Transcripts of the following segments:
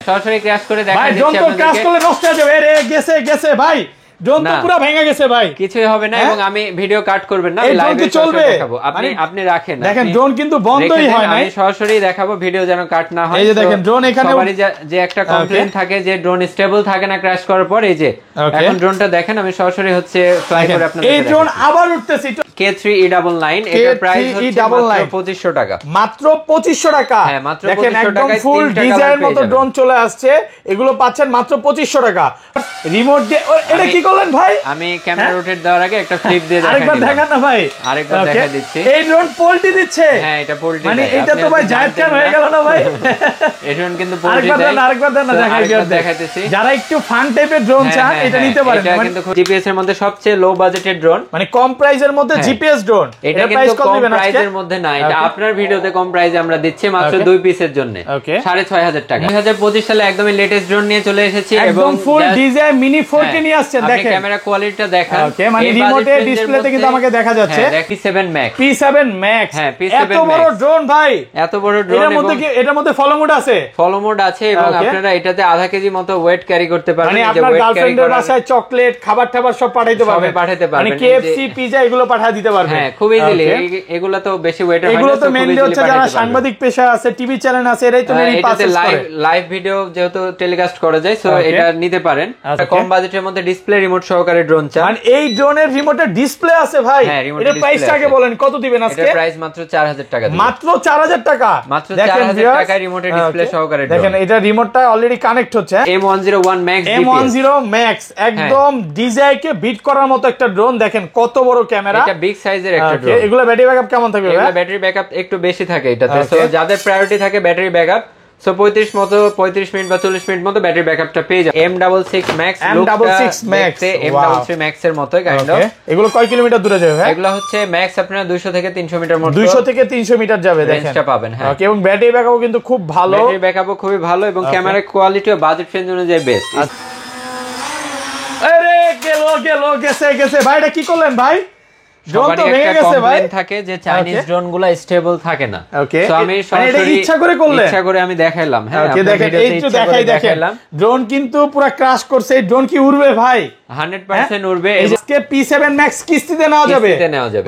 সরাসরি ক্র্যাশ করে দেখা ভাই দিচ্ছি ড্রোন তো ক্র্যাশ করলে নষ্ট হয়ে যাবে। আরে গেছে ভাই, ড্রোন তো পুরো ভেঙে গেছে ভাই। কিছুই হবে না এবং আমি ভিডিও কাট করবেন না, আমি লাইভে চলবে দেখাবো। আপনি রাখেন, দেখেন ড্রোন কিন্তু বন্ধই হয় না, আমি সরাসরি দেখাবো, ভিডিও যেন কাট না হয়। এই যে দেখেন ড্রোন এখানে সবারই যে একটা কমপ্লেইন থাকে যে ড্রোন স্টেবল থাকে না ক্র্যাশ করার পর। এই যে এখন ড্রোনটা দেখেন, আমি সরাসরি হচ্ছে ফ্লাই করে আপনাদের এই ড্রোন আবার উঠতেছে। K3E99 এটার প্রাইস হচ্ছে মাত্র 2500 টাকা। মাত্র 2500 টাকা। হ্যাঁ, মাত্র দেখেন 2500 একদম টাকায় ফুল 3টা ডিজাইন কালার মতো ড্রোন চলে আসছে, এগুলো পাচ্ছেন মাত্র 2500 টাকা। রিমোট দিয়ে এটা কি করলেন ভাই? আমি ক্যামেরা রোটেট দেওয়ার আগে একটা ফ্লিপ দিয়ে দেখাই। আরেকবার দেখান না ভাই, আরেকবার দেখাই দিচ্ছি। এই ড্রোন পোল্টি দিচ্ছে। হ্যাঁ, এটা পোল্টি, মানে এটা তো ভাই জায়েদ খান হয়ে গেল না ভাই? এই ড্রোন কিন্তু পোল্টি দেয়। আরেকবার দেন না, দেখাইতেছি। যারা একটু ফান টাইপের ড্রোন চান এটা নিতে পারেন। এটা কিন্তু জিপিএস এর মধ্যে সবচেয়ে লো বাজেটের ড্রোন, মানে কম প্রাইসের মধ্যে জিপিএস ড্রোন। এটা কিন্তু কম প্রাইসের মধ্যে না, এটা আপনার ভিডিওতে কম প্রাইসে আমরা দিচ্ছি মাত্র 2 পিসের জন্য 6500 টাকা। 2025 সালে একদমই লেটেস্ট ড্রোন নিয়ে চলে এসেছি এবং ফুল ডিজাইন মিনি 4K নিয়ে আসছেন। দেখেন ক্যামেরা কোয়ালিটিটা দেখেন। ওকে, মানে রিমোটে ডিসপ্লেতে কিন্তু আমাকে দেখা যাচ্ছে P7 Max। হ্যাঁ, এত বড় ড্রোন ভাই, এত বড় ড্রোন। এটার মধ্যে ফলো মোড আছে? ফলো মোড আছে এবং আপনারা এটাতে আধা কেজি মতো ওয়েট ক্যারি করতে পারবেন। মানে আপনার গার্লফ্রেন্ডের বাসায় চকলেট, খাবার সব পাঠাইতে পারবেন। মানে KFC, পিজা এগুলো পাঠিয়ে দিতে পারবেন। হ্যাঁ, খুব ইজিলি। এগুলো তো বেশি ওয়েট হয় না। এগুলো তো মেইনলি হচ্ছে যারা সাংবাদিক পেশা আছে, টিভি চ্যানেল আছে, এরাই তো মেইনলি পাস করে। লাইভ ভিডিও যেহেতু টেলিকাস্ট করা যায়, সো এটা নিতে পারেন। কম বাজেটের মধ্যে ডিসপ্লে রিমোট সহকারে ড্রোন চান। মানে এই ড্রোনের রিমোটের ডিসপ্লে আছে ভাই। এর প্রাইসটা আগে বলেন, কত দিবেন আজকে? এর প্রাইস মাত্র 4000 টাকা দিবেন। মাত্র 4000 টাকা। মাত্র 4000 টাকায় রিমোটের ডিসপ্লে সহকারে ড্রোন। দেখেন এটা রিমোটটা অলরেডি কানেক্ট হচ্ছে। M101 Max M10 Max একদম ডিজাই কে বিট করার মতো একটা ড্রোন। দেখেন কত বড় ক্যামেরা, এটা বিগ সাইজের একটা ড্রোন। এগুলা ব্যাটারি ব্যাকআপ কেমন থাকবে? এগুলা ব্যাটারি ব্যাকআপ একটু বেশি থাকে এটাতে। সো যাদের প্রায়োরিটি থাকে ব্যাটারি ব্যাকআপ, সো 35 মিনিট বা 40 মিনিট মতো ব্যাটারি ব্যাকআপটা পেয়ে যাবে। M66 Max, M66 Max M33 Max এর মতই কাইন্ড অফ। এগুলো কয় কিলোমিটার দূরে যাবে? এগুলো হচ্ছে ম্যাক্স আপনারা 200 থেকে 300 মিটার মতো, 200 থেকে 300 মিটার যাবে। দেখেন রেঞ্জটা পাবেন। হ্যাঁ, এবং ব্যাটারি ব্যাকআপও কিন্তু খুব ভালো। ব্যাটারি ব্যাকআপও খুবই ভালো এবং ক্যামেরা কোয়ালিটিও বাজেট রেঞ্জ অনুযায়ী বেস্ট। আরে গেছে ভাই, এটা কি করলেন ভাই? ড্রোন তো ভেঙে গেছে ভাই। থাকে যে চাইনিজ ড্রোনগুলো স্টেবল থাকে না। তো আমি সরাসরি ইচ্ছা করে আমি দেখাইলাম। হ্যাঁ, দেখেন একটু দেখাইলাম। ড্রোন কিন্তু পুরো ক্র্যাশ করছে। ড্রোন কি উড়বে ভাই? 100% উড়বে। আজকে P7 Max কিস্তিতে নেওয়া যাবে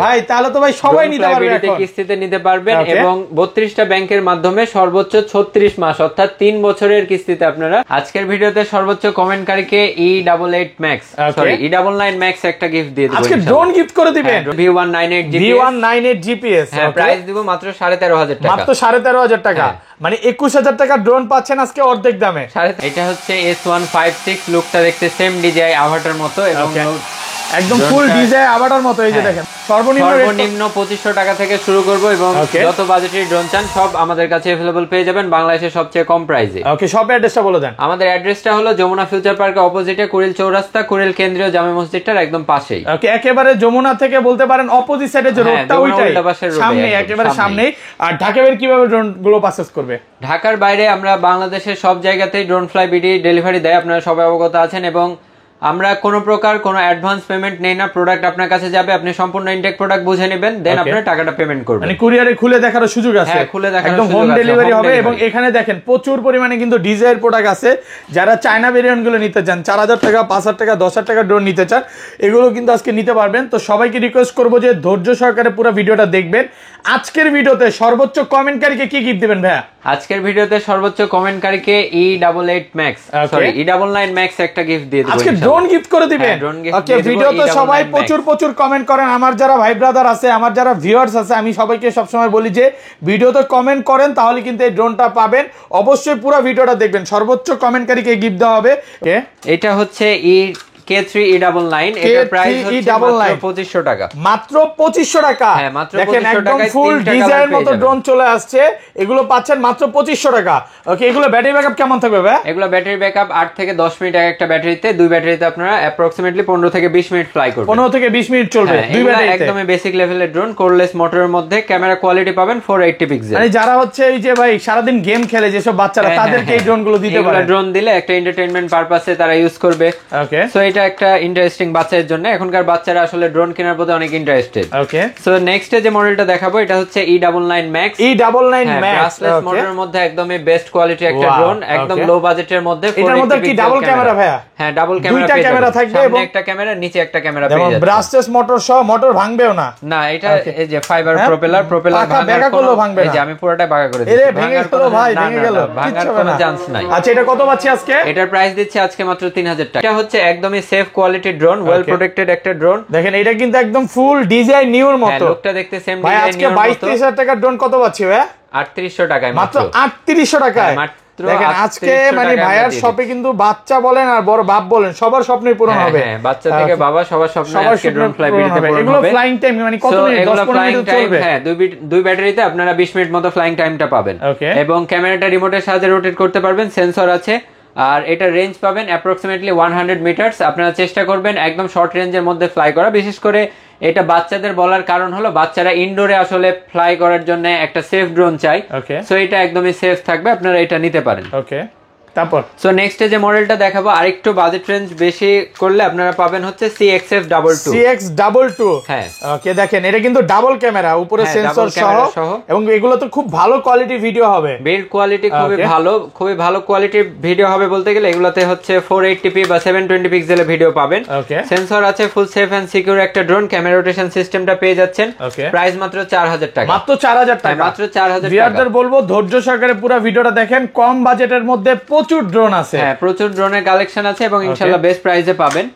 ভাই, তাহলে তো ভাই সবাই নিতে পারবে এখন। কিস্তিতে নিতে পারবেন এবং 32টা ব্যাংকের মাধ্যমে সর্বোচ্চ 36 মাস অর্থাৎ 3 বছরের কিস্তিতে আপনারা। আজকের ভিডিওতে সর্বোচ্চ কমেন্টকারীকে E88 Max sorry E99 Max একটা গিফট দিয়ে দেব। আজকে ড্রোন গিফট করে দিবেন। V198 GPS। হ্যাঁ, প্রাইস দিব মাত্র 13500 টাকা। মাত্র 13500 টাকা। মানে 21000 টাকা ড্রোন পাচ্ছেন আজকে অর্ধেক দামে। এটা হচ্ছে S156, লুকটা দেখতে সেম ডিজাই আভাটার মতো এবং একদম ফুল ডিজাই আভাটার মতো। এই যে দেখেন সর্বনিম্ন 2500 টাকা থেকে শুরু করব এবং যত বাজেটের ড্রোন চান সব আমাদের কাছে अवेलेबल পেয়ে যাবেন বাংলাদেশের সবচেয়ে কম প্রাইসে। ওকে, সব অ্যাড্রেসটা বলে দেন। আমাদের অ্যাড্রেসটা হলো যমুনা ফিউচার পার্কের অপোজিটে কুড়িল চৌরাস্তা, কুড়িল কেন্দ্রীয় জামে মসজিদটার একদম পাশেই। ওকে, একেবারে যমুনা থেকে বলতে পারেন অপোজিট সাইডে যে রোডটা ওইটাই সামনে, একেবারে সামনে। আর ঢাকা বাইরে কিভাবে ড্রোন গুলো পারচেজ করবে? ঢাকার বাইরে আমরা বাংলাদেশের সব জায়গাতেই ড্রোন ফ্লাই বিডি ডেলিভারি দেয়, আপনারা সবাই অবগত আছেন। এবং আমরা কোনো প্রকার কোনো অ্যাডভান্স পেমেন্ট নেই না। প্রোডাক্ট আপনার কাছে যাবে, আপনি সম্পূর্ণ ইনটেক প্রোডাক্ট বুঝে নেবেন, দেন আপনার টাকাটা পেমেন্ট করবেন। মানে কুরিয়ারে খুলে দেখার সুযোগ আছে। হ্যাঁ, খুলে দেখার একদম হোম ডেলিভারি হবে। এবং এখানে দেখেন প্রচুর পরিমাণে কিন্তু ডিজাইন প্রোডাক্ট আছে। যারা চায়না ভেরিয়েন্ট গুলো নিতে চান, 4000 টাকা, 5000 টাকা, 10000 টাকা ড্রোন নিতে চান, এগুলো কিন্তু আজকে নিতে পারবেন। তো সবাইকে রিকোয়েস্ট করবো যে ধৈর্য সহকারে পুরো ভিডিওটা দেখবেন। আজকের ভিডিওতে সর্বোচ্চ কমেন্টকারীকে কি গিফট দিবেন ভাইয়া? আজকের ভিডিওতে সর্বোচ্চ কমেন্টকারীকে E88 Max sorry E99 Max একটা গিফট দিয়ে দেব। আজকে ড্রোন গিফট করে দিবেন। ওকে, ভিডিওতে সবাই প্রচুর কমেন্ট করেন। আমার যারা ভাই ব্রাদার আছে, আমার যারা ভিউয়ার্স আছে, আমি সবাইকে সবসময় বলি যে ভিডিওতে কমেন্ট করেন, তাহলে কিন্তু এই ড্রোনটা পাবেন। অবশ্যই পুরো ভিডিওটা দেখবেন। সর্বোচ্চ কমেন্টকারীকে গিফট দেওয়া হবে। এটা হচ্ছে K3E99, এটার প্রাইস হচ্ছে মাত্র 2500 টাকা। মাত্র 2500 টাকা। হ্যাঁ, মাত্র দেখেন একদম ফুল ডিজাইন মতো ড্রোন চলে আসছে। এগুলো পাচ্ছেন মাত্র 2500 টাকা। ওকে, এগুলো ব্যাটারি ব্যাকআপ কেমন থাকবে ভাই? এগুলো ব্যাটারি ব্যাকআপ 8 থেকে 10 মিনিট একটা ব্যাটারিতে, দুই ব্যাটারিতে আপনারা অ্যাপ্রক্সিমেটলি 15 থেকে 20 মিনিট ফ্লাই করবেন। 15 থেকে 20 মিনিট চলবে দুই ব্যাটারিতে। একদমই বেসিক লেভেলের ড্রোন, কোরলেস মোটরের মধ্যে। ক্যামেরা কোয়ালিটি পাবেন 480 পিক্সেল। মানে যারা হচ্ছে এই যে ভাই সারাদিন গেম খেলে যেসব বাচ্চারা, তাদেরকে এই ড্রোনগুলো দিতে পারেন। ড্রোন দিলে একটা এন্টারটেইনমেন্ট পারপাসে তারা ইউজ করবে। ওকে, সো এটা এটা একটা ইন্টারেস্টিং বাচ্চাদের জন্য, এখনকার বাচ্চারা আসলে ড্রোন কেনার প্রতি অনেক ইন্টারেস্টেড। ওকে, সো নেক্সট যে মডেলটা দেখাবো এটা হচ্ছে E99 Max। E99 Max brushless মোটরের মধ্যে একদমই বেস্ট কোয়ালিটি একটা ড্রোন, একদম লো বাজেটের মধ্যে। এটার মধ্যে কি ডাবল ক্যামেরা ভাইয়া? হ্যাঁ, ডাবল ক্যামেরা, দুইটা ক্যামেরা থাকবে এবং একটা ক্যামেরা, নিচে একটা ক্যামেরা পেয়ে যাবেন। ব্রাসলেস মোটর সহ, মোটর ভাঙবেও না? না, এটা এই যে ফাইবার প্রপেলার ভাঙা কোনো ভাঙবে না। এই যে আমি পুরোটাই ভাঙা করে দিয়েছি। এরে ভেঙে গেল ভাই, ভেঙে গেল, ভাঙার কোনো চান্স নাই। আচ্ছা, এটা কত পাচ্ছি আজকে? এটার প্রাইস দিচ্ছি আজকে মাত্র 3000 টাকা। এটা হচ্ছে একদমই সেফ কোয়ালিটির ড্রোন, ওয়েল প্রোটেক্টেড একটা ড্রোন। দেখেন এটা কিন্তু একদম ফুল ডিজাইন নিউর মতো। লুকটা দেখতে সেম ভাই ডিজাইন আজকে 22-23 টাকার ড্রোন কত পাচ্ছি ভাই? 3800 টাকায় মাত্র 3800 টাকায়। দেখেন আজকে মানে ভাইয়ার শপে কিন্তু বাচ্চা বলেন আর বড় বাপ বলেন সবার স্বপ্নই পূরণ হবে। হ্যাঁ, বাচ্চা থেকে বাবা সবার স্বপ্ন আজকে ড্রোন ফ্লাই ভিডিওতে পূরণ হবে। এগুলো ফ্লাইং টাইম মানে কত মিনিট? 10-15 মিনিট চলবে। হ্যাঁ, দুই ব্যাটারিতে আপনারা 20 মিনিট মতো ফ্লাইং টাইমটা পাবেন। এবং ক্যামেরাটা রিমোটের সাহায্যে রোটেট করতে পারবেন, সেন্সর আছে। আর এটা রেঞ্জ পাবেন অ্যাপ্রক্সিমেটলি 100 মিটারস। আপনারা চেষ্টা করবেন একদম শর্ট রেঞ্জের মধ্যে ফ্লাই করা। বিশেষ করে এটা বাচ্চাদের বলার কারণ হলো বাচ্চারা ইনডোরে আসলে ফ্লাই করার জন্য একটা সেফ ড্রোন চাই। সো এটা একদমই সেফ থাকবে, আপনারা এটা নিতে পারেন। ওকে, তারপর সো নেক্সট যে মডেলটা দেখাবো আরেকটু বাজেট রেঞ্জ বেশি করলে আপনারা পাবেন হচ্ছে CXF22। CX22, হ্যাঁ। ওকে, দেখেন এটা কিন্তু ডাবল ক্যামেরা, উপরে সেন্সর সহ, এবং এগুলো তো খুব ভালো কোয়ালিটি ভিডিও হবে। বিল্ড কোয়ালিটি খুবই ভালো কোয়ালিটির ভিডিও হবে বলতে গেলে এগুলোতে হচ্ছে 480p বা 720 পিক্সেলের ভিডিও পাবেন। সেন্সর আছে, ফুল সেফ এন্ড সিকিউর একটা ড্রোন। ক্যামেরা রোটেশন সিস্টেমটা পেয়ে যাচ্ছেন। প্রাইস মাত্র 4000 টাকা। মাত্র 4000 টাকা, মাত্র 4000 টাকা। ভিউয়ারদের বলবো ধৈর্য সহকারে পুরো ভিডিওটা দেখেন। কম বাজেটের মধ্যে প্রচুর ড্রোন আছে। হ্যাঁ, প্রচুর ড্রোনের কালেকশন আছে এবং ইনশাআল্লাহ বেস্ট প্রাইসে পাবেন।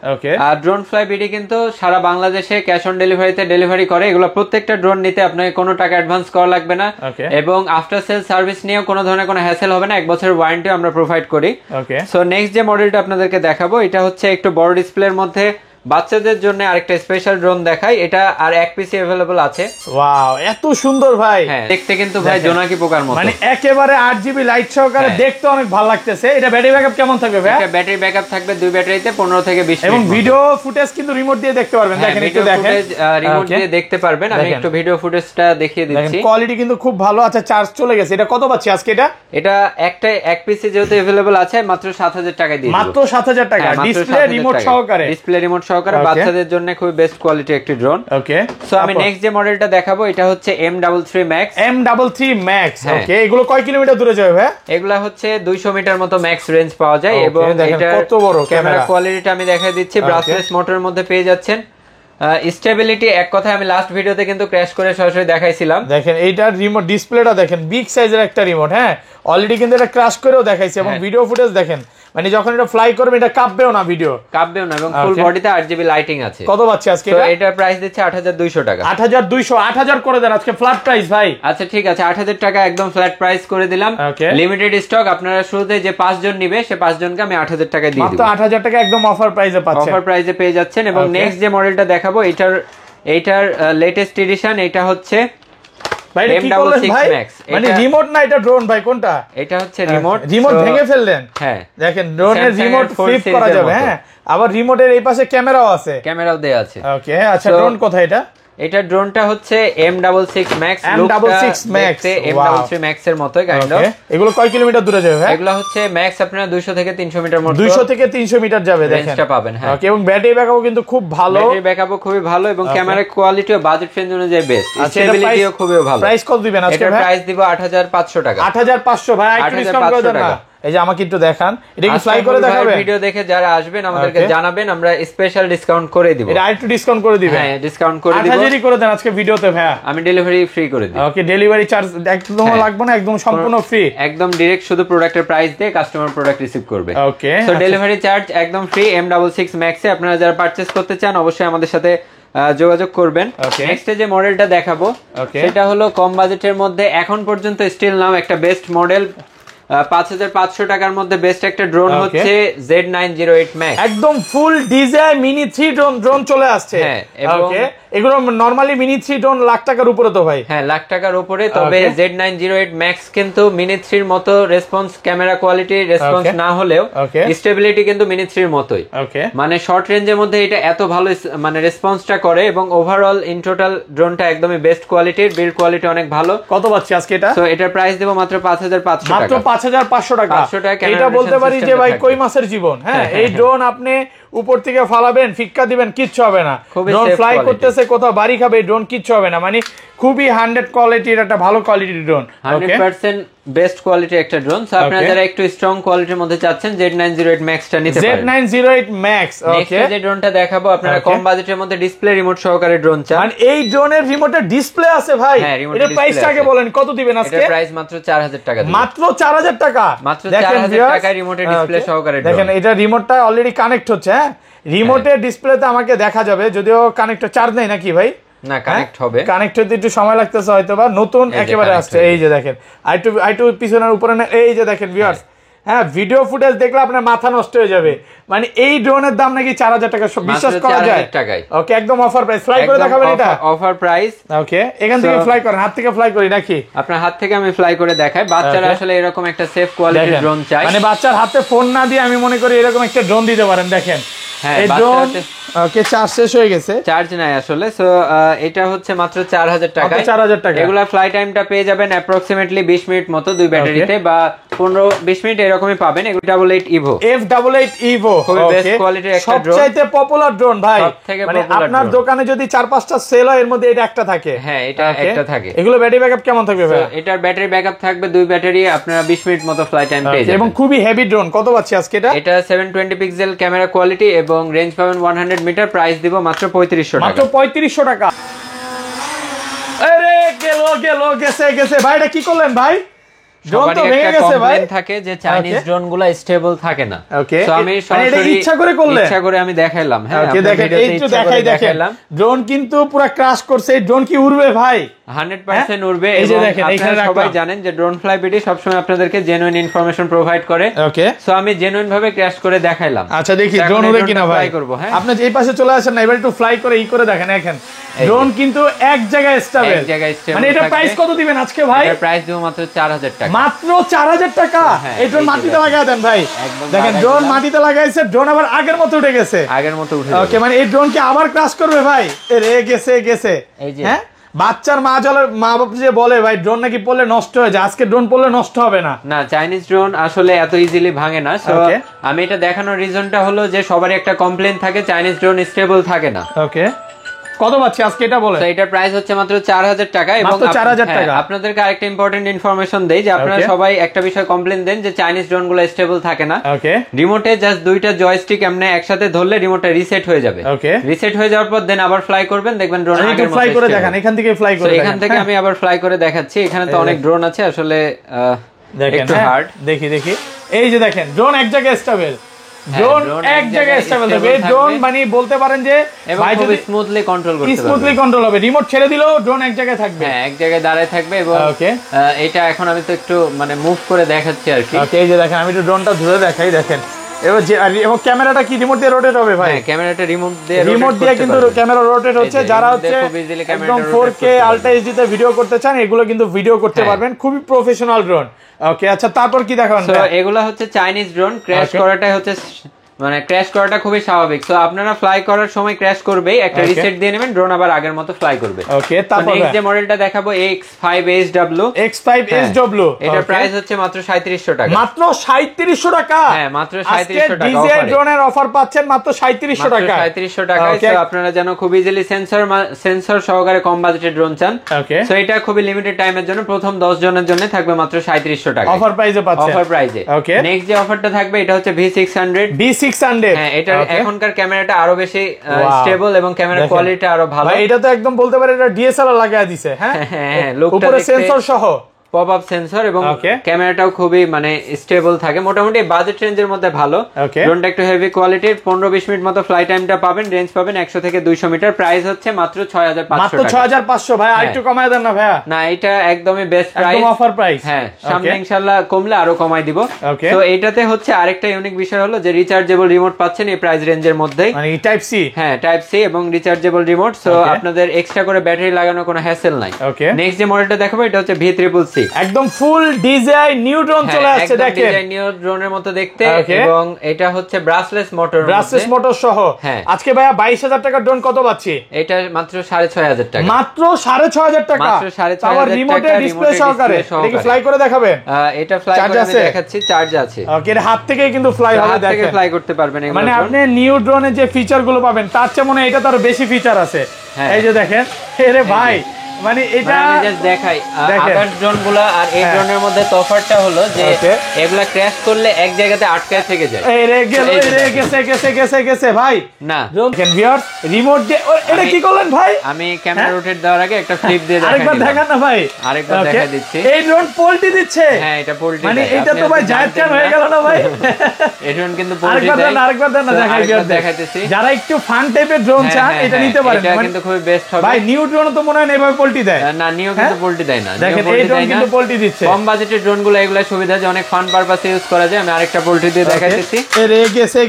আর ড্রোন ফ্লাই বিডি কিন্তু সারা বাংলাদেশে ক্যাশ অন ডেলিভারিতে ডেলিভারি করে। এগুলো প্রত্যেকটা ড্রোন নিতে আপনাকে কোনো টাকা অ্যাডভান্স করা লাগবে না এবং আফটার সেল সার্ভিস নিয়েও কোনো ধরনের কোনো হ্যাসেল হবে না। 1 বছরের ওয়ারেন্টি আমরা প্রোভাইড করি। সো নেক্সট যে মডেলটা আপনাদেরকে দেখাবো এটা হচ্ছে একটু বড় ডিসপ্লের মধ্যে বাচ্চাদের জন্য আরেকটা স্পেশাল ড্রোন দেখাই। এটা আর এক পিসি अवेलेबल আছে। ওয়াও, এত সুন্দর ভাই। হ্যাঁ, দেখতে কিন্তু ভাই জোনাকি পোকার মতো, মানে একেবারে 8GB লাইট সহকারে, দেখতে অনেক ভালো লাগতেছে। এটা ব্যাটারি ব্যাকআপ কেমন থাকবে ভাই? এটা ব্যাটারি ব্যাকআপ থাকবে 2 ব্যাটারিতে 15 থেকে 20 মিনিট। এবং ভিডিও ফুটেজ কিন্তু রিমোট দিয়ে দেখতে পারবেন। দেখেন একটু দেখেন, রিমোট দিয়ে দেখতে পারবেন। আমি একটু ভিডিও ফুটেজটা দেখিয়ে দিচ্ছি। কোয়ালিটি কিন্তু খুব ভালো আছে। চার্জ চলে গেছে। এটা কত পাচ্ছি আজকে? এটা এক পিসি যেহেতু अवेलेबल আছে মাত্র 7000 টাকায় দিয়ে দিই। মাত্র 7000 টাকা, ডিসপ্লে রিমোট সহকারে। ডিসপ্লে রিমোট সহকারে বাচ্চাদের জন্য খুবই বেস্ট কোয়ালিটি একটি ড্রোন। ওকে, সো আমি নেক্সট যে মডেলটা দেখাবো এটা হচ্ছে M33 Max। ওকে, এগুলো কয় কিলোমিটার দূরে যাবে ভাই? এগুলা হচ্ছে 200 মিটার মতো ম্যাক্স রেঞ্জ পাওয়া যায় এবং এটা কত বড় ক্যামেরা কোয়ালিটিটা আমি দেখাই দিচ্ছি। ব্রাসলেস মোটরের মধ্যে পেয়ে যাচ্ছেন। স্টেবিলিটি এক কথায় আমি লাস্ট ভিডিওতে কিন্তু ক্র্যাশ করে সরাসরি দেখাইছিলাম। দেখেন এইটার রিমোট ডিসপ্লেটা দেখেন, বিগ সাইজের একটা রিমোট। হ্যাঁ, অলরেডি কিন্তু এটা ক্র্যাশ করেও দেখাইছি এবং ভিডিও ফুটেজ দেখেন, মানে যখন এটা ফ্লাই করবে এটা কাঁপবেও না, ভিডিও কাঁপবেও না এবং ফুল বডিতে 8GB লাইটিং আছে। কত পাচ্ছি আজকে? তো এটার প্রাইস দিচ্ছে 8200 টাকা। 8000 করে দেন আজকে ফ্ল্যাট প্রাইস ভাই। আচ্ছা ঠিক আছে, 8000 টাকা একদম ফ্ল্যাট প্রাইস করে দিলাম। লিমিটেড স্টক, আপনারা শুরুতে যে 5 জন নিবে সে 5 জনকে আমি 8000 টাকা দিয়ে দিব। মাত্র 8000 টাকা একদম অফার প্রাইসে পাচ্ছেন। অফার প্রাইসে পেয়ে যাচ্ছেন। এবং নেক্সট যে মডেলটা দেখাবো এটার লেটেস্ট এডিশন, এটা হচ্ছে M66 Max। মানে রিমোট না, এটা ড্রোন ভাই? কোনটা? এটা হচ্ছে রিমোট ভেঙে ফেললেন। হ্যাঁ, দেখেন ড্রোনের রিমোট ফ্লিপ করা যাবে। হ্যাঁ, আবার রিমোটের এই পাশে ক্যামেরাও আছে, ক্যামেরাও দেয়া আছে। ওকে, আচ্ছা ড্রোন কোথায় এটা? এটা ড্রোনটা হচ্ছে M66 Max। M66 Max M33 Max এর মতোই কাইন্ড অফ। এগুলো কয় কিলোমিটার দূরে যাবে ভাই? এগুলো হচ্ছে ম্যাক্স আপনারা 200 থেকে 300 মিটার মতো, 200 থেকে 300 মিটার যাবে। দেখেন রেঞ্জটা পাবেন। হ্যাঁ, ওকে, এবং ব্যাটারি ব্যাকআপও কিন্তু খুব ভালো। ব্যাটারি ব্যাকআপও খুবই ভালো এবং ক্যামেরা কোয়ালিটিও বাজেট রেঞ্জ অনুযায়ী বেস্ট। স্টেবিলিটিও খুবই ভালো। প্রাইস কত দিবেন আজকে ভাই? এটার প্রাইস দিব 8500 টাকা। 8500 ভাই, একটু ডিসকাউন্ট করে দেন না। এই যে আমাকে একটু দেখান, এটা কি ফ্লাই করে দেখাবেন? ভিডিও দেখে যারা আসবেন আমাদেরকে জানাবেন, আমরা স্পেশাল ডিসকাউন্ট করে দিব। এটা আরেকটু ডিসকাউন্ট করে দিবেন? হ্যাঁ, ডিসকাউন্ট করে দিব। 8000 করে দেন আজকে ভিডিওতে ভাই। আমি ডেলিভারি ফ্রি করে দিই। ওকে, ডেলিভারি চার্জ একদম লাগবে না, একদম সম্পূর্ণ ফ্রি, একদম ডাইরেক্ট শুধু প্রোডাক্টের প্রাইস দিয়ে কাস্টমার প্রোডাক্ট রিসিভ করবে। ওকে, সো ডেলিভারি চার্জ একদম ফ্রি। M66 Max এ আপনারা যারা পারচেজ করতে চান অবশ্যই আমাদের সাথে যোগাযোগ করবেন। নেক্সট যে মডেলটা দেখাবো সেটা হলো কম বাজেটের মধ্যে এখন পর্যন্ত স্টিল নাও একটা বেস্ট মডেল। 5500 টাকার মধ্যে বেস্ট একটা ড্রোন হচ্ছে Z908 Max। একদম ফুল ডিজাইন মিনি 3 ড্রোন চলে আসছে। হ্যাঁ, ওকে, এগুলো নরমালি মিনি 3 ড্রোন লাখ টাকার উপরে তো ভাই। হ্যাঁ, লাখ টাকার উপরে। তবে Z908 Max কিন্তু মিনি 3 এর মতো রেসপন্স, ক্যামেরা কোয়ালিটি রেসপন্স না হলেও স্টেবিলিটি কিন্তু মিনি 3 এর মতোই। মানে শর্ট রেঞ্জের মধ্যে এটা এত ভালো মানে রেসপন্সটা করে এবং ওভারঅল ইন টোটাল ড্রোনটা একদমই বেস্ট কোয়ালিটির, বিল্ড কোয়ালিটি অনেক ভালো। কত পাচ্ছি আজকে এটা? সো এটার প্রাইস দেব মাত্র 5500 টাকা। মাত্র 5500 টাকা। এটা বলতে পারি যে ভাই কই মাসের জীবন। হ্যাঁ, এই ড্রোন আপনি উপর থেকে ফালাবেন, ফিক্কা দিবেন, কিচ্ছু হবে না। ড্রোন ফ্লাই করতেছে, কোথাও বাড়ি খাবে, ড্রোন কিচ্ছু হবে না। মানে খুবই 100 কোয়ালিটির একটা ভালো কোয়ালিটির ড্রোন, 100% বেস্ট কোয়ালিটির একটা ড্রোন। সো আপনারা যারা একটু স্ট্রং কোয়ালিটির মধ্যে চাচ্ছেন Z908 Max টা নিতে পারেন। Z908 Max, ওকে। যে ড্রোনটা দেখাবো আপনারা কম বাজেটের মধ্যে ডিসপ্লে রিমোট সহকারে ড্রোন চান। মানে এই ড্রোনের রিমোটের ডিসপ্লে আছে ভাই। এটা প্রাইসটা আগে বলেন, কত দিবেন আজকে? এটা প্রাইস মাত্র 4000 টাকা দিবেন। মাত্র 4000 টাকা। মাত্র 4000 টাকায় রিমোটের ডিসপ্লে সহকারে ড্রোন। দেখেন এটা রিমোটটা অলরেডি কানেক্ট হচ্ছে। হ্যাঁ, রিমোটের ডিসপ্লেতে আমাকে দেখা যাবে, যদিও কানেক্ট চার্জ নেই নাকি ভাই? না, কানেক্ট হবে। কানেক্ট হতে একটু সময় লাগতেছে হয়তো, বা নতুন একেবারে আসছে। এই যে দেখেন আইটু পিছনের উপরে, এই যে দেখেন ভিউয়ার্স, হ্যাঁ ভিডিও ফুটেজ দেখলে আপনার মাথা নষ্ট হয়ে যাবে। মানে এই ড্রোনের দাম নাকি 4000 টাকা, বিশ্বাস করা যায়? ওকে, একদম অফার প্রাইস। ফ্লাই করে দেখাবেন এটা? Offer price. ওকে, এখান থেকে ফ্লাই করেন, হাত থেকে ফ্লাই করি নাকি? আপনার হাত থেকে আমি ফ্লাই করে দেখাই। বাচ্চারা আসলে এরকম একটা সেফ কোয়ালিটির ড্রোন চায়। মানে বাচ্চার হাতে ফোন না দিয়ে আমি মনে করি এরকম একটা ড্রোন দিতে পারেন। দেখেন এই ড্রোন, ওকে, চার্জ শেষ হয়ে গেছে, চার্জ নাই আসলে। সো এটা হচ্ছে মাত্র 4000 টাকা। 4000 টাকা। এগুলা ফ্লাই টাইমটা পেয়ে যাবেন অ্যাপ্রক্সিমেটলি 20 মিনিট মতো দুই ব্যাটারিতে, বা 15-20 মিনিট এরকমই পাবেন। এগুলো F88 Evo, F88 Evo খুবই বেস্ট কোয়ালিটির একটা ড্রোন, সবচাইতে পপুলার ড্রোন ভাই। মানে আপনার দোকানে যদি 4-5টা সেল হয়, এর মধ্যে এটা একটা থাকে। হ্যাঁ, এটা একটা থাকে। এগুলো ব্যাটারি ব্যাকআপ কেমন থাকবে ভাই? এটার ব্যাটারি ব্যাকআপ থাকবে দুই ব্যাটারি, আপনারা 20 মিনিট মতো ফ্লাই টাইম পেয়ে যাবেন। এবং খুবই হেভি ড্রোন। কত পাচ্ছি আজকে এটা? এটা 720 পিক্সেল ক্যামেরা কোয়ালিটি এবং রেঞ্জ পাবেন 100 মিটার। প্রাইস দিব মাত্র 3500 টাকা। মাত্র 3500 টাকা। আরে গেছে ভাই, এটা কি করলেন ভাই? ড্রোন তো ভেঙে গেছে ভাই। থাকে যে চাইনিজ ড্রোনগুলো স্টেবল থাকে না। ওকে, সো আমি এটা ইচ্ছা করে করলেন? ইচ্ছা করে আমি দেখাইলাম। হ্যাঁ, ওকে, দেখেন একটু দেখাইলাম। ড্রোন কিন্তু পুরো ক্র্যাশ করছে। এই ড্রোন কি উড়বে ভাই? 100% উড়বে। এই যে দেখেন, আপনারা সবাই জানেন যে ড্রোন ফ্লাই বিডি সবসময় আপনাদেরকে জেনুইন ইনফরমেশন প্রোভাইড করে। ওকে, সো আমি জেনুইন ভাবে ক্র্যাশ করে দেখাইলাম। আচ্ছা, দেখি ড্রোন উড়ে কিনা ভাই। আপনি এই পাশে চলে আসেন না, এবার একটু ফ্লাই করে করে দেখেন। দেখেন ড্রোন কিন্তু এক জায়গায় স্টেবল। মানে এটা প্রাইস কত দিবেন আজকে ভাই? এর প্রাইস দিব মাত্র 4000 টাকা। মাত্র 4000 টাকা। এই ড্রোন মাটিতে লাগায় দেন ভাই। দেখেন ড্রোন মাটিতে লাগাইছে, ড্রোন আবার আগের মতো উঠে গেছে। ওকে, মানে এই ড্রোন কি আবার ক্র্যাশ করবে ভাই? গেছে। হ্যাঁ, বাচ্চার মা বাপ যে বলে ভাই ড্রোন নাকি পড়লে নষ্ট হয়ে যায়, আজকে ড্রোন পড়লে নষ্ট হবে না। না, চাইনিজ ড্রোন আসলে এত ইজিলি ভাঙে না। সো আমি এটা দেখানোর রিজনটা হলো যে সবারই একটা কমপ্লেইন থাকে চাইনিজ ড্রোন স্টেবল থাকে না। ওকে, কত পাচ্ছি আজকে এটা বলে? তো এটার প্রাইস হচ্ছে মাত্র 4000 টাকা। এবং 4000 টাকা। আপনাদেরকে আরেকটা ইম্পর্টেন্ট ইনফরমেশন দেই যে আপনারা সবাই একটা বিষয় কমপ্লেইন দেন যে চাইনিজ ড্রোনগুলো স্টেবল থাকে না। ওকে, রিমোটে জাস্ট দুইটা জয়স্টিক এমনি একসাথে ধরলে রিমোটটা রিসেট হয়ে যাবে। ওকে, রিসেট হয়ে যাওয়ার পর দেন আবার ফ্লাই করবেন, দেখবেন ড্রোন আগের মতো ফ্লাই করে দেখান। এখান থেকে ফ্লাই করে দেখান। এখান থেকে আমি আবার ফ্লাই করে দেখাচ্ছি। এখানে তো অনেক ড্রোন আছে আসলে, একটু হার্ড। দেখি এই যে দেখেন ড্রোন এক জায়গায় স্টেবল। ড্রোন এক জায়গায় স্টেবল হবে। ড্রোন মানে বলতে পারেন যে ভাই খুব স্মুথলি কন্ট্রোল করতে পারবে, স্মুথলি কন্ট্রোল হবে। রিমোট ছেড়ে দিলেও ড্রোন এক জায়গায় থাকবে। হ্যাঁ, এক জায়গায় দাঁড়ায় থাকবে। এবং এটা এখন আমি তো একটু মানে মুভ করে দেখাচ্ছি আর কি। ওকে, এই যে দেখেন আমি একটু ড্রোনটা ধরে দেখাই। দেখেন এবং ক্যামেরাটা কি রিমোট দিয়ে রোটেট হবে ভাই? হ্যাঁ, ক্যামেরাটা রিমোট দিয়ে কিন্তু ক্যামেরা রোটেট হচ্ছে। যারা হচ্ছে একদম 4K আলট্রা এইচডি তে ভিডিও করতে চান, এগুলো কিন্তু ভিডিও করতে পারবেন। খুবই প্রফেশনাল ড্রোন। ওকে, আচ্ছা তারপর কি দেখাবেন? তো এগুলা হচ্ছে চাইনিজ ড্রোন। ক্র্যাশ করাটাই হচ্ছে মানে ক্র্যাশ করাটা খুবই স্বাভাবিক। সো আপনারা ফ্লাই করার সময় ক্র্যাশ করবেই, একটা রিসেট দিয়ে নেবেন, ড্রোন আবার আগের মতো ফ্লাই করবে। ওকে, তারপর নেক্সট যে মডেলটা দেখাবো X5SW। X5SW এটার প্রাইস হচ্ছে মাত্র 3700 টাকা। মাত্র 3700 টাকা। হ্যাঁ, মাত্র 3700 টাকা। ডিজে ড্রোনের অফার পাচ্ছেন মাত্র 3700 টাকা। 3700 টাকায়। সো আপনারা যেন খুব ইজিলি সেন্সর সহকারে কম বাজেটের ড্রোন চান। সো এটা খুবই লিমিটেড টাইমের জন্য, প্রথম 10 জনের জন্য থাকবে মাত্র 3700 টাকা অফার প্রাইসে পাচ্ছেন। অফার প্রাইসে। ওকে, নেক্সট যে অফারটা থাকবে এটা হচ্ছে V600। হ্যাঁ, এটার এখনকার ক্যামেরাটা আরো বেশি স্টেবল এবং ক্যামেরা কোয়ালিটি আরো ভালো। এটা তো একদম বলতে পারে এটা ডিএসএলআর লাগায় দিছে। হ্যাঁ, উপরে সেন্সর সহ পপ আপ সেন্সর এবং ক্যামেরাটাও খুবই মানে স্টেবল থাকে। মোটামুটি বাজেট রেঞ্জের মধ্যে ভালো। ড্রোনটা একটু হেভি কোয়ালিটির। 15-20 মিনিট মতো ফ্লাই টাইমটা পাবেন। রেঞ্জ পাবেন 100 থেকে 200 মিটার। প্রাইস হচ্ছে মাত্র 6500 মাত্র 6500 ভাই। আরেকটু কমায় দেন না ভাইয়া? না, এটা একদমই বেস্ট প্রাইস, একদম অফার প্রাইস। হ্যাঁ, সামনে ইনশাআল্লাহ কমলে আরো কমাই দিব। তো এইটাতে হচ্ছে আরেকটা ইউনিক বিষয় হলো যে রিচার্জেবল রিমোট পাচ্ছেন এই প্রাইস রেঞ্জের মধ্যেই। মানে টাইপ সি। হ্যাঁ, টাইপ সি এবং রিচার্জেবল রিমোট। সো আপনাদের এক্সট্রা করে ব্যাটারি লাগানোর কোনো হ্যাসেল নাই। নেক্সট যে মডেলটা দেখাবো এটা হচ্ছে V3CC। একদম ফুল ডিজাই নিউ ড্রোন চলে আসছে দেখেন, ডিজাইন নিউ ড্রোনের মতো দেখতে, এবং এটা হচ্ছে ব্রাসলেস মোটর সহ। আজকে ভাইয়া 22,000 টাকার ড্রোন কত পাচ্ছি? এটা মাত্র 6,500 টাকা, মাত্র 6,500 টাকা, মাত্র 6,500 রিমোটে ডিসপ্লে সহকারে। এটা কি ফ্লাই করে দেখাবেন? এটা ফ্লাই করে আমি দেখাচ্ছি, চার্জ আছে। ওকে, এর হাত থেকেই কিন্তু ফ্লাই হবে, দেখেন ফ্লাই করতে পারবেন। মানে আপনি নিউ ড্রোনে যে ফিচার গুলো পাবেন তার চেয়ে মনে হয় এটা তো আরো বেশি ফিচার আছে। এই যে দেখেন, আরে ভাই মানে এটা আমি জাস্ট দেখাই আদার্স ড্রোনগুলো আর এই ড্রোনের মধ্যে তফাৎটা হলো যে এগুলা ক্র্যাশ করলে এক জায়গাতে আটকায় থেকে যায়। এই রে গেছে ভাই না, দেখেন ভিউয়ার্স রিমোট দিয়ে এটা কি করলেন ভাই? আমি ক্যামেরা রোটেট দেওয়ার আগে একটা ফ্লিপ দিয়ে দেখাই, আরেকবার দেখান না ভাই, আরেকবার দেখাই দিচ্ছি। এই ড্রোন পোল্টি দিচ্ছে। হ্যাঁ, এটা পোল্টি, মানে এটা তো ভাই জায়েদ খান হয়ে গেল না ভাই? এই ড্রোন কিন্তু পোল্টি দেয়। আরেকবার দেন না, দেখাইতেছি। যারা একটু ফান টাইপের ড্রোন চান এটা নিতে পারেন, এটা কিন্তু খুবই বেস্ট হবে ভাই। নিউ ড্রোন তো মনে হয় না এভাবে পোল্টি দেয়। না, নিউ কিন্তু পোল্টি দেয় না, দেখেন এই ড্রোন কিন্তু পোল্টি দিচ্ছে। কম বাজেটের ড্রোনগুলো এগুলা সুবিধা যে অনেক ফান পারপাসে ইউজ করা যায়। আমি আরেকটা পোল্টি দিয়ে দেখাইতেছি। এরে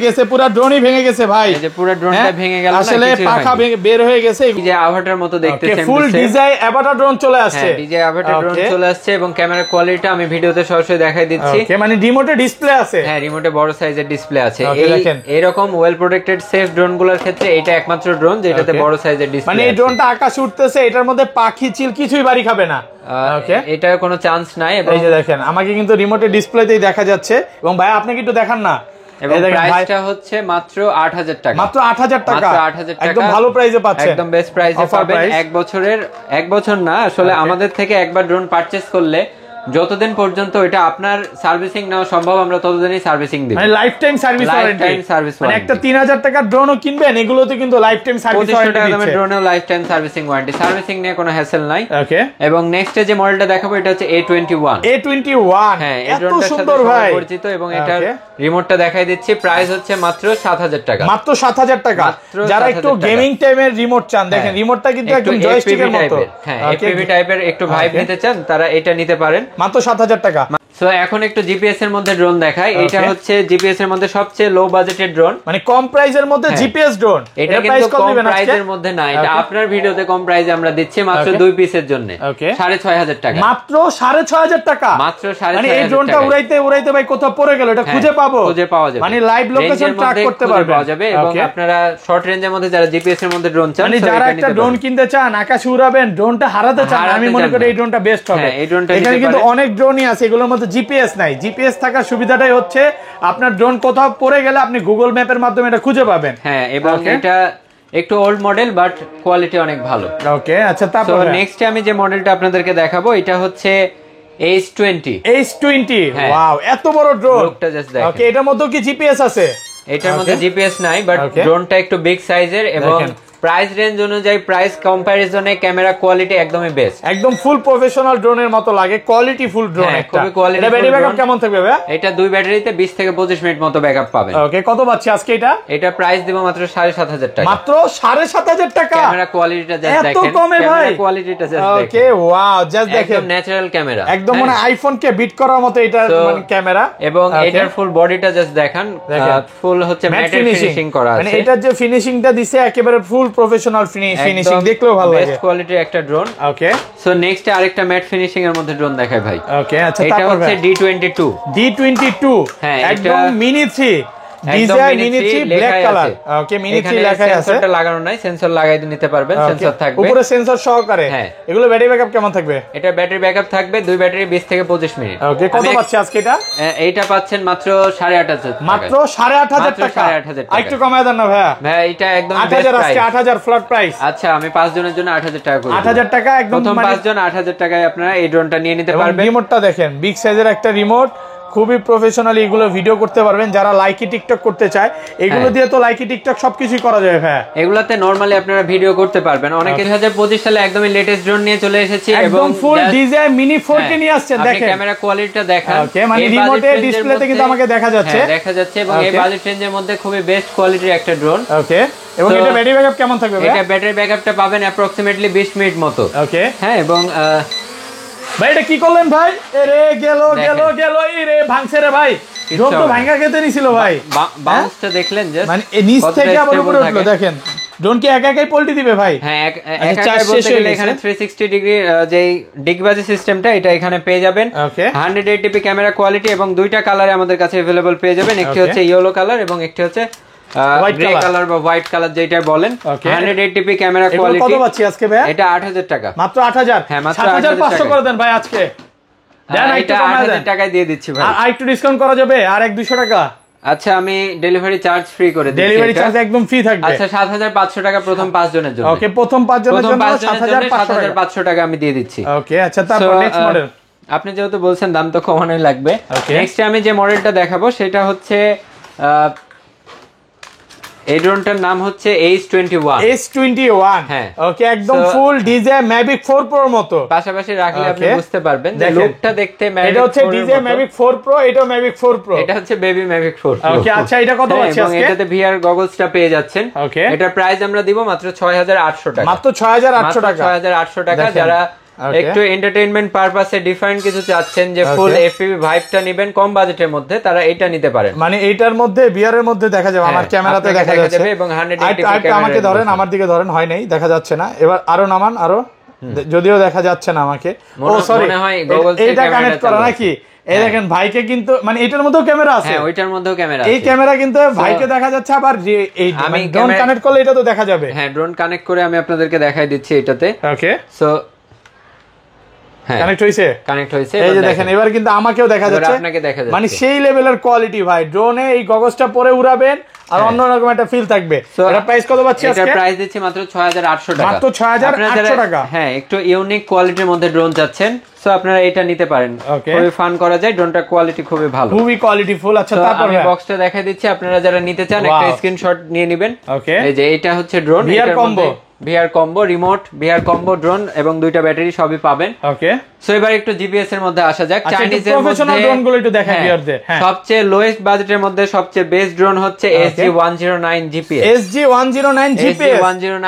গেছে পুরো ড্রোনই ভেঙে গেছে ভাই। এই যে পুরো ড্রোনটা ভেঙে গেল, আসলে পাখা বের হয়ে গেছে। এই যে আভাটার মতো দেখতেছেন, ফুল ডিজাইন আভাটার ড্রোন চলে আসছে। হ্যাঁ, ডিজে আভাটার ড্রোন চলে আসছে এবং ক্যামেরার কোয়ালিটিটা আমি ভিডিওতে সরাসরি দেখাই দিচ্ছি। ওকে, মানে রিমোটে ডিসপ্লে আছে। হ্যাঁ, রিমোটে বড় সাইজের ডিসপ্লে আছে। এইরকম ওয়েল প্রোটেক্টেড সেফ ড্রোনগুলোর ক্ষেত্রে এটা একমাত্র ড্রোন যেটাতে বড় সাইজের ডিসপ্লে। মানে এই ড্রোনটা আকাশে উঠতেছে, এটার মধ্যে পাখি চিল কিছুই বাড়ি খাবে না। ওকে, এটার কোনো চান্স নাই। এবং এই যে দেখেন আমাকে কিন্তু রিমোটে ডিসপ্লেতেই দেখা যাচ্ছে। এবং ভাই আপনি কি একটু দেখান না? এবং প্রাইসটা হচ্ছে মাত্র 8,000 টাকা, মাত্র 8,000 টাকা, মাত্র 8,000 টাকা, একদম ভালো প্রাইসে পাচ্ছেন, একদম বেস্ট প্রাইসে পাবেন। এক বছর না, আসলে আমাদের থেকে একবার ড্রোন পারচেজ করলে যতদিন পর্যন্ত এটা আপনার সার্ভিসিং নেওয়া সম্ভব আমরা ততদিনই সার্ভিসিং দিব। মানে লাইফ টাইম সার্ভিস ওয়ারেন্টি। মানে একটা 3,000 টাকার ড্রোনও কিনবেন, এগুলোতে কিন্তু লাইফ টাইম সার্ভিস ওয়ারেন্টি দিচ্ছে। 2500 টাকা ড্রোনেও life time servicing warranty, servicing নিয়ে কোনো হ্যাসেল নাই। ওকে, এবং নেক্সট যে মডেলটা দেখাবো এটা হচ্ছে A21। হ্যাঁ, এই ড্রোনটার সাথে সবাই পরিচিত এবং এটার রিমোটটা দেখাই দিচ্ছি। প্রাইস হচ্ছে মাত্র 7,000 টাকা, মাত্র 7,000 টাকা। যারা একটু গেমিং টাইপের রিমোট চান, দেখেন রিমোটটা কিন্তু একদম জয়স্টিকের মতো। হ্যাঁ, FPV টাইপের একটু ভাইব নিতে চান তারা এটা নিতে পারেন, মাত্র 7,000 টাকা। সো এখন একটু জিপিএস এর মধ্যে ড্রোন দেখাই। এটা হচ্ছে জিপিএস এর মধ্যে সবচেয়ে লো বাজেটের ড্রোন, মানে কম প্রাইসের মধ্যে জিপিএস ড্রোন। এটা কিন্তু কম প্রাইসের মধ্যে না, এটা আপনার ভিডিওতে কম প্রাইসে আমরা দিচ্ছি মাত্র 2 পিসের জন্য 6,500 টাকা, মাত্র 6,500 টাকা, মাত্র 6,500। মানে এই ড্রোনটা উড়াইতে ভাই কোথাও পড়ে গেল এটা খুঁজে পাওয়া যাবে, মানে লাইভ লোকেশন ট্র্যাক করতে পারবে। এবং আপনারা শর্ট রেঞ্জের মধ্যে যারা জিপিএস এর মধ্যে ড্রোন চান, মানে যারা একটা ড্রোন কিনতে চান, আকাশে উড়াবেন, ড্রোনটা হারাতে চান, আমি মনে করি এই ড্রোনটা বেস্ট হবে। এখানে কিন্তু অনেক ড্রোনই আছে, এগুলোর মধ্যে জিপিএস নাই। জিপিএস থাকার সুবিধাটাই হচ্ছে আপনার ড্রোন কোথাও পড়ে গেলে আপনি গুগল ম্যাপের মাধ্যমে এটা খুঁজে পাবেন। হ্যাঁ, এবং এটা একটু ওল্ড মডেল বাট কোয়ালিটি অনেক ভালো। ওকে, আচ্ছা তারপর নেক্সট আমি যে মডেলটা আপনাদেরকে দেখাবো এটা হচ্ছে H20। ওয়াও, এত বড় ড্রোন। ওকে, এটার মধ্যে কি জিপিএস আছে? এটার মধ্যে জিপিএস নাই, বাট ড্রোনটা একটু বিগ সাইজের এবং প্রাইস রেঞ্জ অনুযায়ী প্রাইস কম্পারিজনে ক্যামেরা কোয়ালিটি একদমই বেস্ট, একদম ফুল প্রফেশনাল ড্রোনের মতো লাগে, কোয়ালিটি ফুল ড্রোন। খুবই কোয়ালিটি। এটা ব্যাটারি ব্যাকআপ কেমন থাকবে ভাই? এটা 2 ব্যাটারিতে 20 থেকে 25 মিনিট মতো ব্যাকআপ পাবেন। ওকে, কত পাচ্ছি আজকে এটা? এটা প্রাইস দিব মাত্র 7,500 টাকা, মাত্র 7,500 টাকা। ক্যামেরা কোয়ালিটিটা জাস্ট দেখেন, এত কমে ভাই? ক্যামেরা কোয়ালিটিটা জাস্ট দেখেন। ওকে, ওয়াও, জাস্ট দেখেন, একদম ন্যাচারাল ক্যামেরা, একদম মানে আইফোন কে বিট করার মতো এটা মানে ক্যামেরা। এবং এটার ফুল বডিটা জাস্ট দেখেন, ফুল হচ্ছে ম্যাট ফিনিশিং করা আছে। মানে এটার যে ফিনিশিংটা দিছে একেবারে ফুল প্রফেশনাল ফিনিশিং, দেখলেও ভালো লাগে, বেস্ট কোয়ালিটির একটা ড্রোন। ওকে, সো নেক্সট আরেকটা ম্যাট ফিনিশিং এর মধ্যে ড্রোন দেখাই ভাই। ওকে, আচ্ছা এটা হচ্ছে D22। হ্যাঁ, একদম mini 3 design, mini 3 black colour. Okay, mini 3 লেখা আছে, সেন্সরটা লাগানো নাই, সেন্সর লাগাই নিতে পারবেন, সেন্সর থাকবে উপরে, সেন্সর সহকারে। এগুলো ব্যাটারি ব্যাকআপ কেমন থাকবে? এটা ব্যাটারি ব্যাকআপ থাকবে 2 ব্যাটারি 20 থেকে 25 মিনিট। ওকে, কত পাচ্ছি আজকে এটা? এইটা পাচ্ছেন মাত্র 8,500 টাকা, মাত্র 8,500 টাকা। একটু কমায় দেন না ভাইয়া। ভাই এটা একদম 8,000 আজকে, 8,000 ফ্ল্যাট প্রাইস। আচ্ছা, আমি 5 জনের জন্য 8,000 টাকা করে 8,000 টাকা একদম, প্রথম 5 জন 8,000 টাকায় আপনারা এই ড্রোনটা নিয়ে নিতে পারবেন। রিমোটটা দেখেন, বিগ সাইজের একটা রিমোট, খুবই প্রফেশনালি এগুলো ভিডিও করতে পারবেন। যারা লাইকি টিকটক করতে চায়, এগুলো দিয়ে তো লাইকি টিকটক সবকিছুই করা যায়। হ্যাঁ, এগুলাতে নরমালি আপনারা ভিডিও করতে পারবেন। অনেকে 2025 সালে একদমই লেটেস্ট ড্রোন নিয়ে চলে এসেছে এবং ফুল ডিজাইন মিনি 4K নিয়ে আসছেন, দেখেন ক্যামেরা কোয়ালিটিটা দেখেন। ওকে, মানে রিমোটে ডিসপ্লেতে কিন্তু আমাকে দেখা যাচ্ছে, এবং এই বাজেট রেঞ্জের মধ্যে খুবই বেস্ট কোয়ালিটির একটা ড্রোন। ওকে, এবং এটা ব্যাটারি ব্যাকআপ কেমন থাকবে ভাই? এটা ব্যাটারি ব্যাকআপটা পাবেন অ্যাপ্রক্সিমেটলি 20 মিনিট মতো। ওকে, হ্যাঁ, এবং ভাই এটা কি করলেন ভাই? এরে গেল রে, ভাঙছে রে ভাই, ড্রোন তো ভাঙা খেতে নিছিল ভাই। বাউন্সটা দেখলেন জাস্ট, মানে নিচ থেকে আবার উপরে উঠলো, দেখেন ড্রোন কি একা একাই পল্টি দিবে ভাই? হ্যাঁ, একা বলতে গেলে এখানে 360 ডিগ্রি যেই ডিগবাজি সিস্টেমটা এটা এখানে পেয়ে যাবেন। 180p ক্যামেরা কোয়ালিটি এবং দুইটা কালারে আমাদের কাছে अवेलेबल পেয়ে যাবেন। একটি হচ্ছে ইয়েলো কালার এবং একটি হচ্ছে গ্রে কালার বা হোয়াইট কালার যেটা বলেন। 180p camera quality. কত পাচ্ছি আজকে ভাই? এটা 8000 টাকা। মাত্র 8000? হ্যাঁ, মাত্র 7500 করে দেন ভাই আজকে। দেন এটা 8000 টাকায় দিয়ে দিচ্ছি ভাই। আর একটু ডিসকাউন্ট করা যাবে? আর 1-200 টাকা? আচ্ছা, আমি ডেলিভারি চার্জ ফ্রি করে দিচ্ছি। ডেলিভারি চার্জ একদম ফ্রি থাকবে। আচ্ছা, 7500 টাকা প্রথম 5 জনের জন্য। ওকে, প্রথম 5 জনের জন্য 7500 টাকা আমি দিয়ে দিচ্ছি। ওকে, আচ্ছা তারপর নেক্সট মডেল। আপনি যেহেতু বলছেন দাম তো কমানোই লাগবে। নেক্সট আমি যে মডেলটা দেখাবো সেটা হচ্ছে এই ড্রোনটার নাম হচ্ছে H21। হ্যাঁ, ওকে, একদম ফুল ডিজে Mavic 4 Pro মতো। পাশাপাশি রাখলে আপনি বুঝতে পারবেন যে লুকটা দেখতে Mavic 4 এটা হচ্ছে ডিজে Mavic 4 Pro, এটা Mavic 4 Pro। এটা হচ্ছে বেবি Mavic 4 Pro। ওকে, আচ্ছা এটা কত পাচ্ছি আজকে? এটাতে VR গগলসটা পেয়ে যাচ্ছেন। ওকে, এটার প্রাইস আমরা দিব মাত্র 6800 টাকা। মাত্র 6800 টাকা। 6800 টাকা। যারা একটু এন্টারটেইনমেন্ট পারপাসে ডিফারেন্ট কিছু চাচ্ছেন যে ফুল FPV ভাইবটা নেবেন কম বাজেটের মধ্যে, তারা এটা নিতে পারেন। মানে এইটার মধ্যে VR এর মধ্যে দেখা যাবে, আমার ক্যামেরাতে দেখা যাচ্ছে এবং 180p ক্যামেরা। আমাকে ধরেন, আমার দিকে ধরেন, হয় নাই, দেখা যাচ্ছে না। এবার আরো নামান, আরো, যদিও দেখা যাচ্ছে না আমাকে। ও সরি, এটা কানেক্ট করা নাকি? এই দেখেন ভাইকে কিন্তু, মানে এটার মধ্যেও ক্যামেরা আছে। হ্যাঁ, ওইটার মধ্যেও ক্যামেরা আছে। এই ক্যামেরা কিন্তু ভাইকে দেখা যাচ্ছে, আবার এই আমি ড্রোন কানেক্ট করলে এটা তো দেখা যাবে। হ্যাঁ, ড্রোন কানেক্ট করে আমি আপনাদেরকে দেখাই দিচ্ছি এটাতে। ওকে, সো কানেক্ট হইছে, কানেক্ট হইছে। এই যে দেখেন, এবার কিন্তু আমাকেও দেখা যাচ্ছে, আপনাকে দেখা যাচ্ছে। মানে সেই লেভেলের কোয়ালিটি ভাই। ড্রোনে এই গগলসটা পরে উড়াবেন আর অন্যরকম একটা ফিল থাকবে। এটা প্রাইস কত পাচ্ছি আজকে? এটা প্রাইস দিচ্ছি মাত্র 6800 টাকা। মাত্র 6800 টাকা। হ্যাঁ, একটু ইউনিক কোয়ালিটির মধ্যে ড্রোন চাচ্ছেন, সো আপনারা এটা নিতে পারেন। খুবই ফান করা যায়, ড্রোনটা কোয়ালিটি খুবই ভালো, খুবই কোয়ালিটিফুল। আচ্ছা, তারপর আমি বক্সটা দেখাই দিচ্ছি, আপনারা যারা নিতে চান একটা স্ক্রিনশট নিয়ে নেবেন। ওকে, এই যে এটা হচ্ছে drone, VR combo, VR combo, remote VR combo drone এবং দুইটা ব্যাটারি সবই পাবেন। ওকে, সো এবার একটু জিপিএস এর মধ্যে আসা যাক। চাইনিজের প্রফেশনাল ড্রোন গুলো একটু দেখাই ভিউয়ারদের। সবচেয়ে লোয়েস্ট বাজেটের মধ্যে সবচেয়ে বেস্ট ড্রোন হচ্ছে SG-109 GPS। SG-109 GPS,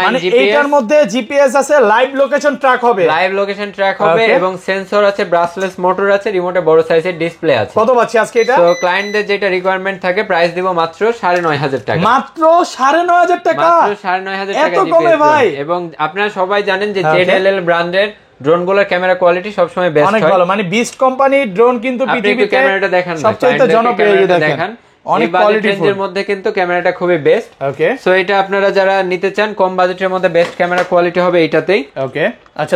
মানে এটার মধ্যে জিপিএস আছে, লাইভ লোকেশন ট্র্যাক হবে, লাইভ লোকেশন ট্র্যাক হবে এবং সেন্সর আছে, ব্রাসলেস মোটর আছে, রিমোটে বড় সাইজের ডিসপ্লে আছে। কত পাচ্ছি আজকে এটা? তো ক্লায়েন্টদের যেটা রিকোয়ারমেন্ট থাকে, প্রাইস দিব মাত্র 9500 টাকা। মাত্র 9500 টাকা? মাত্র 9500 টাকা। এত কমে ভাই? এবং আপনারা সবাই জানেন যে ZLL ব্র্যান্ডের ড্রোনগুলোর ক্যামেরা কোয়ালিটি সবসময় বেস্ট হয়, অনেক ভালো। মানে বিস্ট কোম্পানির ড্রোন কিন্তু পৃথিবীতে ক্যামেরাটা দেখান, সবচেয়ে জনপ্রিয়। দেখেন অনেক কোয়ালিটিফুল, এর মধ্যে কিন্তু ক্যামেরাটা খুবই বেস্ট। ওকে, সো এটা আপনারা যারা নিতে চান কম বাজেটের মধ্যে বেস্ট ক্যামেরা কোয়ালিটি হবে এইটাতেই। ওকে, আচ্ছা,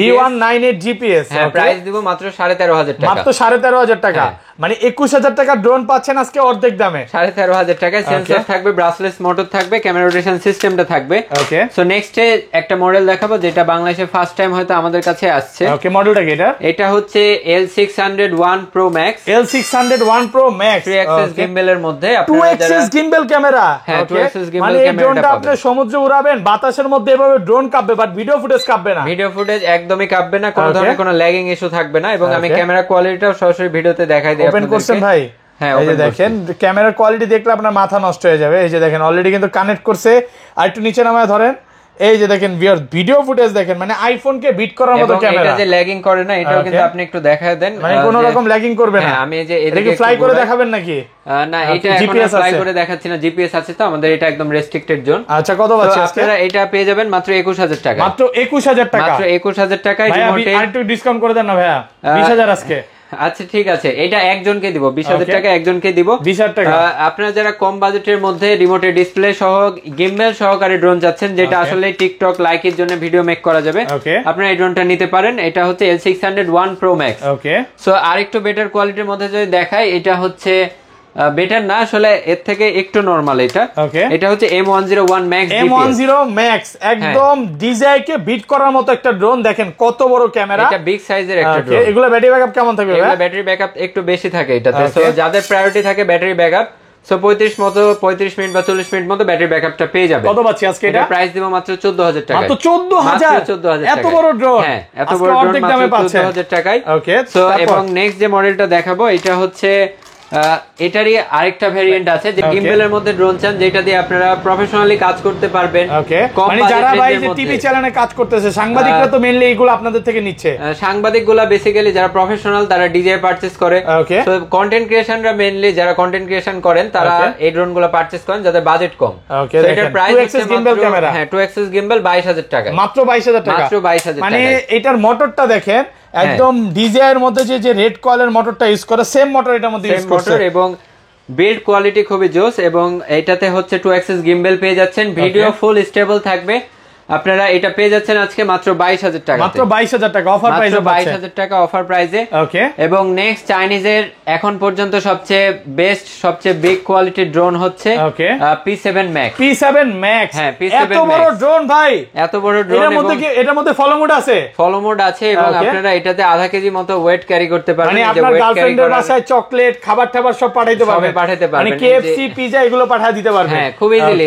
V198 GPS। হ্যাঁ, প্রাইস দিব মাত্র 13500 টাকা। মাত্র 13500 টাকা। মানে 21000 টাকা ড্রোন পাচ্ছেন আজকে অর্ধেক দামে। 13500 টাকায় সেন্সর থাকবে, ব্রাসলেস মোটর থাকবে, ক্যামেরা রোটেশন সিস্টেমটা থাকবে। ওকে, সো নেক্সট একটা মডেল দেখাবো যেটা বাংলাদেশে ফার্স্ট টাইম হয়তো আমাদের কাছে আসছে। ওকে, মডেলটা কি এটা? এটা হচ্ছে L601 Pro Max। L601 Pro Max 3 axis gimbal এর মধ্যে 2 axis gimbal ক্যামেরা। হ্যাঁ, 2 axis gimbal মানে এই ড্রোনটা আপনি সমুদ্রে উড়াবেন, বাতাসের মধ্যে এভাবে ড্রোন কাঁপবে, বাট ভিডিও ফুটেজ কাঁপবে না। ভিডিও ফুটেজ একদমই কাঁপবে না, কোনো ধরনের কোনো ল্যাগিং ইস্যু থাকবে না। এবং আমি ক্যামেরা কোয়ালিটিটাও সরাসরি ভিডিওতে দেখাই দিই আপনাদেরকে। ওপেন করছেন ভাই? হ্যাঁ, এই যে দেখেন ক্যামেরার কোয়ালিটি দেখলে আপনার মাথা নষ্ট হয়ে যাবে। এই যে দেখেন অলরেডি কিন্তু কানেক্ট করছে। আর একটু নিচে নামায় ধরেন, এই যে দেখেন ভিডিও ফুটেজ দেখেন, মানে আইফোন কে বিট করার মতো ক্যামেরা। এটা যে ল্যাগিং করে না, এটাও কিন্তু আপনি একটু দেখায় দেন, মানে কোনো রকম ল্যাগিং করবে না। আমি এই যে এটাকে ফ্লাই করে দেখাবেন নাকি? না, এটা এখন ফ্লাই করে দেখাচ্ছি না, জিপিএস আছে তো আমাদের, এটা একদম রেস্ট্রিক্টেড জোন। আচ্ছা, কত পাচ্ছেন আজকে? আপনারা এটা পেয়ে যাবেন মাত্র 21000 টাকা। মাত্র 21000 টাকা? মাত্র 21000 টাকায় রিমোটে। আর একটু ডিসকাউন্ট করে দেন না ভাইয়া, 20000 আজকে। আচ্ছা, ঠিক আছে, এটা একজনকে দিব, 20000 টাকা একজনকে দিব। 20000 টাকা। আপনারা যারা কম বাজেটের মধ্যে রিমোটে ডিসপ্লে সহ গিম্বল সহকারে ড্রোন যাচ্ছেন, যেটা আসলে টিকটক লাইকের জন্য ভিডিও মেক করা যাবে, আপনারা এই ড্রোনটা নিতে পারেন। এটা হচ্ছে L601 Pro Max। ওকে, সো আরেকটু বেটার কোয়ালিটির মধ্যে যদি দেখাই, এটা হচ্ছে বেটার না, আসলে এর থেকে একটু নরমাল। এটা হচ্ছে M101 Max। M10 Max একদম ডিজাই কে বিট করার মতো একটা ড্রোন। দেখেন কত বড় ক্যামেরা, এটা বিগ সাইজের একটা ড্রোন। এগুলা ব্যাটারি ব্যাকআপ কেমন থাকবে? এগুলা ব্যাটারি ব্যাকআপ একটু বেশি থাকে এটাতে। সো যাদের প্রায়োরিটি থাকে ব্যাটারি ব্যাকআপ, সো 35 মিনিট বা 40 মিনিট মতো ব্যাটারি ব্যাকআপটা পেয়ে যাবে। কত পাচ্ছি আজকে এটা? প্রাইস দিব মাত্র 14000 টাকা। মাত্র 14000? এত বড় ড্রোন? হ্যাঁ, এত বড় ড্রোন মাত্র 14000 টাকায়। ওকে, সো এবং নেক্সট যে মডেলটা দেখাবো, এটা হচ্ছে এটারই আরেকটা ভেরিয়েন্ট আছে যে গিম্বেলের মধ্যে ড্রোন চান, যেটা দিয়ে আপনারা প্রফেশনালি কাজ করতে পারবেন। মানে যারা ভাই যে টিভি চ্যানেলে কাজ করতেছে, সাংবাদিকরা তো মেইনলি এগুলো আপনাদের থেকে নিচ্ছে। সাংবাদিকগুলা বেসিক্যালি যারা প্রফেশনাল তারা ডিজে পারচেজ করে, তো কন্টেন্ট ক্রিয়েশনরা মেইনলি যারা কন্টেন্ট ক্রিয়েশন করেন তারা এই ড্রোনগুলো পারচেজ করেন যাদের বাজেট কম। তো এটার প্রাইস হচ্ছে গিম্বেল ক্যামেরা, হ্যাঁ 2 অ্যাক্সিস গিম্বেল 22,000 টাকা, মাত্র 22,000 টাকা, মাত্র 22,000 টাকা। মানে এটার মোটরটা দেখেন একদম ডিজে এর মধ্যে যে রেড কয়েলের মোটরটা ইউজ করে সেম মোটর এটার মধ্যে ইউজ করছে, এবং বিল্ড কোয়ালিটি খুবই জোস, এবং এটাতে হচ্ছে 2 অ্যাক্সিস গিম্বেল পেয়ে যাচ্ছেন, ভিডিও ফুল স্টেবল থাকবে। আপনারা এটা পেয়ে যাচ্ছেন আজকে মাত্র 22,000 টাকা, মাত্র 22,000 টাকা অফার প্রাইসে, 22,000 টাকা অফার প্রাইসে। ওকে, এবং নেক্সট চাইনিজের এখন পর্যন্ত সবচেয়ে বেস্ট সবচেয়ে বিগ কোয়ালিটির ড্রোন হচ্ছে P7 Max। P7 Max, হ্যাঁ P7 এত বড় ড্রোন ভাই, এত বড় ড্রোন। এটার মধ্যে ফলো মোড আছে, ফলো মোড আছে, এবং আপনারা এটাতে আধা কেজি মতো ওয়েট ক্যারি করতে পারবেন। মানে আপনার গার্লফ্রেন্ডের বাসায় চকলেট খাবার টাবার সব পাঠাইতে পারবেন, মানে KFC পিজা এগুলো পাঠিয়ে দিতে পারবেন, হ্যাঁ খুব ইজিলি।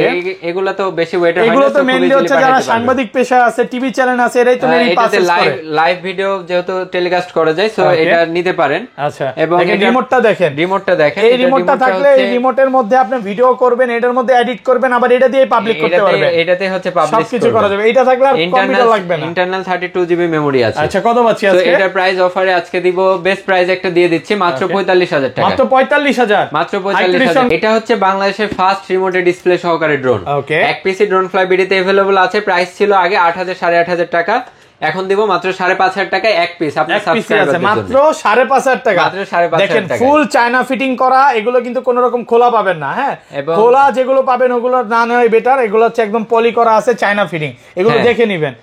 এগুলো তো বেশি ওয়েট হয় না, এগুলো তো মেইনলি হচ্ছে যারা সাংবাদিক পেশা আছে, টিভি চ্যানেল আছে, এরাই তো মেইনলি পারচেজ করে। লাইভ ভিডিও যেহেতু টেলিকাস্ট করা যায়, সো এটা নিতে পারেন। আচ্ছা, এবং রিমোটটা দেখেন, এই রিমোটটা থাকলে এই রিমোটের মধ্যে আপনি ভিডিও করবেন, এটার মধ্যে এডিট করবেন, আবার এটা দিয়ে পাবলিক করতে পারবেন, এটাতে হচ্ছে পাবলিশ সবকিছু করা যাবে। এটা থাকলে আর কম্পিউটার লাগবে না, ইন্টারনাল 32 জিবি মেমরি আছে। আচ্ছা, কত পাচ্ছি আজকে? এটার প্রাইস অফারে আজকে দিব, বেস্ট প্রাইস একটা দিয়ে দিচ্ছি মাত্র 45,000 টাকা, মাত্র 45,000, মাত্র 45,000। এটা হচ্ছে বাংলাদেশের ফার্স্ট রিমোটে ডিসপ্লে সহকারে ড্রোন। এক পিসি ড্রোন ফ্লাই বিডিতে अवेलेबल আছে। প্রাইস ছিল আগে 8,000 8,500 টাকা, এখন দিব মাত্র 5,500 টাকা এক পিস। আপনার সাবস্ক্রাইবারদের জন্য মাত্র 5,500 টাকা, মাত্র 5,500 দেখেন টাকা। ফুল চায়না ফিটিং করা, এগুলো কিন্তু কোনো রকম খোলা পাবেন না। হ্যাঁ, খোলা যেগুলো পাবেন ওগুলো না নেওয়াই বেটার, এগুলো হচ্ছে একদম পলি করা আছে, চায়না ফিটিং, এগুলো দেখে নেবেন।